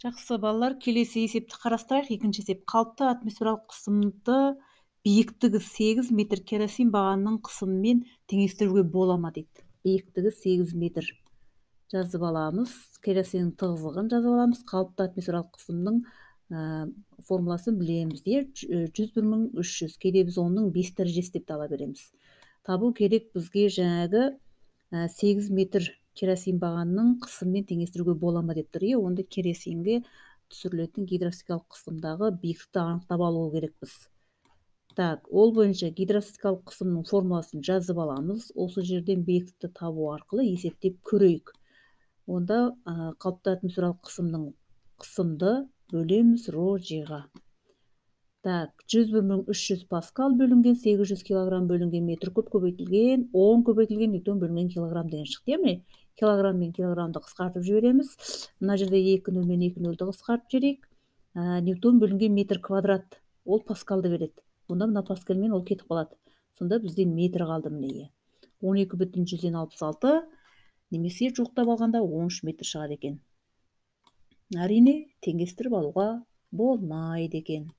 Жақсы балалар, келесі есепті қарастырайық. Екінші есеп: қалыпты атмосфералық қысымды биіктігі 8 метр керосин бағанының қысымымен теңестіруге бола ма дейді. Биіктігі 8 метр жазып аламыз. Керосиннің тығыздығын жазып аламыз. Қалыпты атмосфералық қысымның формуласын білеміз. 101.300. Кейде біз оның 5 дәрежесі деп ала береміз. Табу керек бізге жаңағы 8 метр керосин бағанының қысыммен теңестіруге бола ма деп тұр. Онда керосинге түсірілетін гидростатикалық қысымдағы биіктікті анықтап алу керекпіз. Так, ол бойынша гидростатикалық қысымның формуласын жазып аламыз. Осы жерден биіктікті табу арқылы есептеп көрейік. Онда қалыпты атмосфералық қысымды бөлеміз ро ж-ға. Так, 101.300 паскал бөлінген 800 килограмм бөлінген метр куб көбейтілген 10 көбейтілген ньютон бөлінген килограмм деген шықты. Яғни килограмм мен килограммды қысқартып жібереміз. Мына жерде 2 нөл мен 2 нөлді қысқартып жіберейік. Ньютон бөлінген метр квадрат ол паскалды береді. Онда мына паскалмен ол кетіп қалады. Сонда бізде метр қалды міне. 12,166 немесе жоқтап алғанда 13 метр шығады екен. Әрине, теңестіріп алуға болмайды екен.